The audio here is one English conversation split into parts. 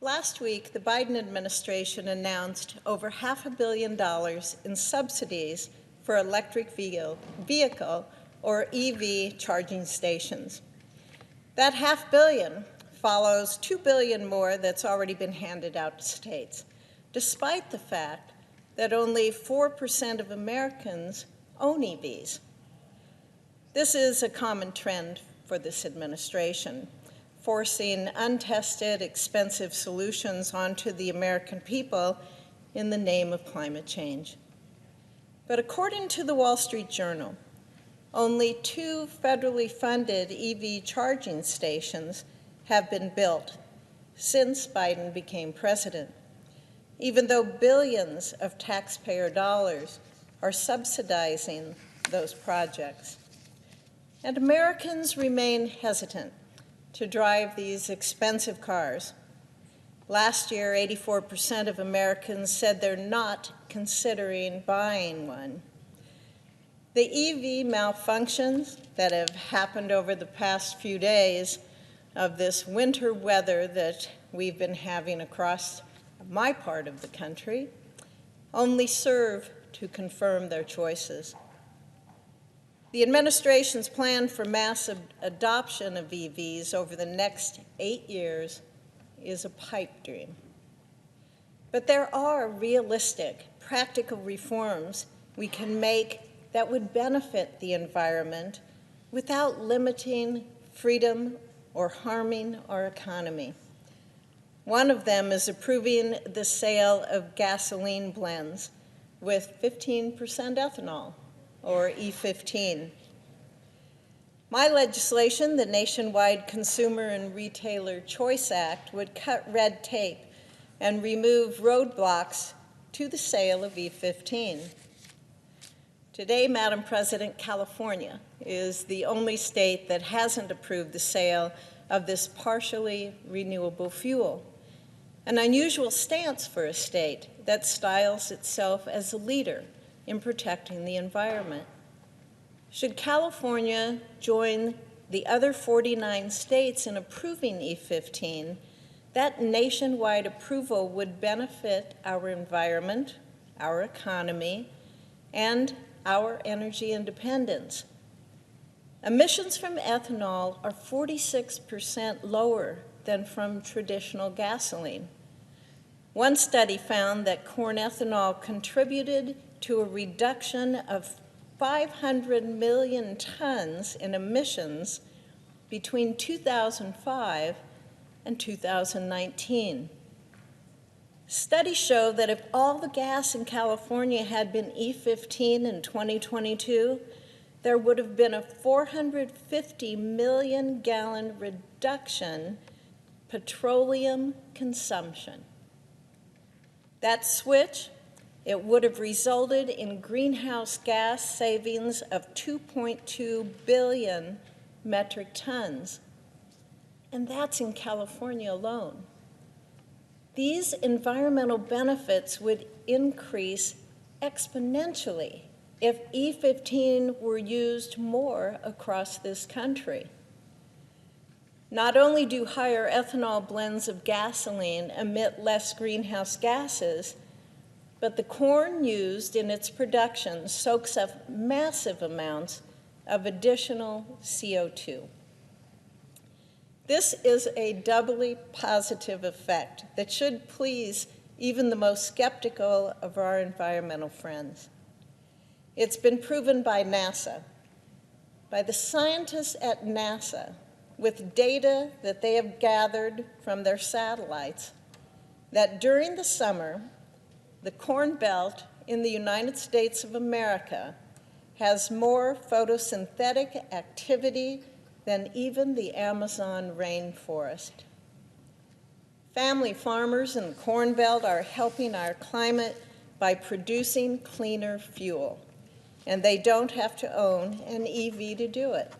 Last week, the Biden administration announced over $500 million in subsidies for electric vehicle or EV charging stations. That $500 million follows $2 billion more that's already been handed out to states, despite the fact that only 4% of Americans own EVs. This is a common trend for this administration, forcing untested, expensive solutions onto the American people in the name of climate change. But according to the Wall Street Journal, only 2 federally funded EV charging stations have been built since Biden became president, even though billions of taxpayer dollars are subsidizing those projects. And Americans remain hesitant to drive these expensive cars. Last year, 84% of Americans said they're not considering buying one. The EV malfunctions that have happened over the past few days of this winter weather that we've been having across my part of the country only serve to confirm their choices. The administration's plan for massive adoption of EVs over the next 8 years is a pipe dream. But there are realistic, practical reforms we can make that would benefit the environment without limiting freedom or harming our economy. One of them is approving the sale of gasoline blends with 15% ethanol, or E15. My legislation, the Nationwide Consumer and Retailer Choice Act, would cut red tape and remove roadblocks to the sale of E15. Today, Madam President, California is the only state that hasn't approved the sale of this partially renewable fuel, an unusual stance for a state that styles itself as a leader in protecting the environment. Should California join the other 49 states in approving E15, that nationwide approval would benefit our environment, our economy, and our energy independence. Emissions from ethanol are 46% lower than from traditional gasoline. One study found that corn ethanol contributed to a reduction of 500 million tons in emissions between 2005 and 2019. Studies show that if all the gas in California had been E15 in 2022, there would have been a 450 million gallon reduction petroleum consumption. That switch, it would have resulted in greenhouse gas savings of 2.2 billion metric tons. And that's in California alone. These environmental benefits would increase exponentially if E15 were used more across this country. Not only do higher ethanol blends of gasoline emit less greenhouse gases, but the corn used in its production soaks up massive amounts of additional CO2. This is a doubly positive effect that should please even the most skeptical of our environmental friends. It's been proven by NASA, by the scientists at NASA, with data that they have gathered from their satellites, that during the summer, the Corn Belt in the United States of America has more photosynthetic activity than even the Amazon rainforest. Family farmers in the Corn Belt are helping our climate by producing cleaner fuel, and they don't have to own an EV to do it.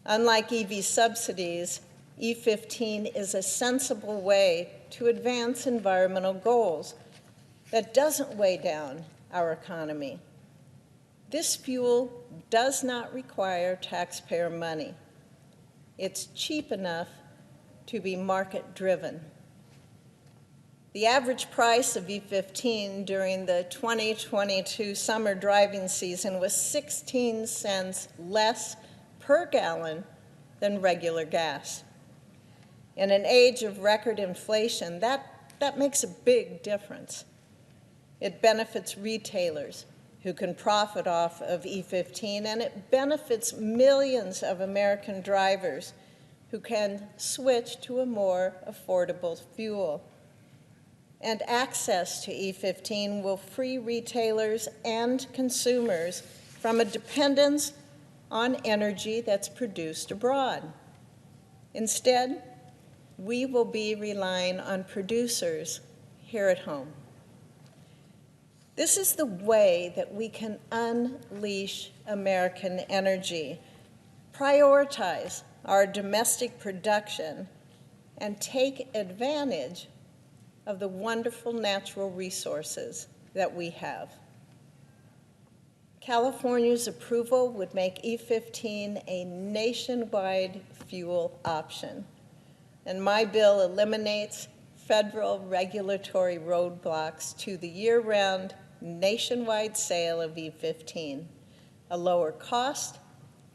Unlike EV subsidies, E15 is a sensible way to advance environmental goals that doesn't weigh down our economy. This fuel does not require taxpayer money. It's cheap enough to be market-driven. The average price of E15 during the 2022 summer driving season was 16 cents less per gallon than regular gas. In an age of record inflation, that makes a big difference. It benefits retailers who can profit off of E15, and it benefits millions of American drivers who can switch to a more affordable fuel. And access to E15 will free retailers and consumers from a dependence on energy that's produced abroad. Instead, we will be relying on producers here at home. This is the way that we can unleash American energy, prioritize our domestic production, and take advantage of the wonderful natural resources that we have. California's approval would make E15 a nationwide fuel option, and my bill eliminates federal regulatory roadblocks to the year-round nationwide sale of E15, a lower cost,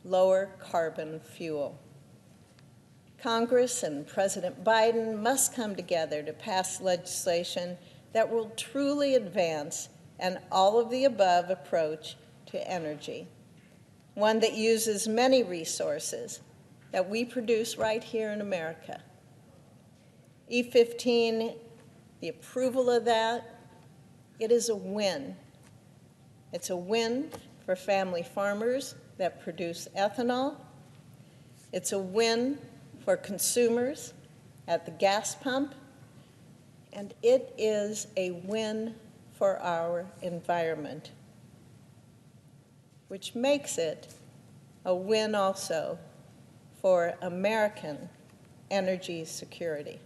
lower carbon fuel. Congress and President Biden must come together to pass legislation that will truly advance an all-of-the-above approach to energy, one that uses many resources that we produce right here in America. E15, the approval of that, it is a win. It's a win for family farmers that produce ethanol. It's a win for consumers at the gas pump, and it is a win for our environment, which makes it a win also for American energy security.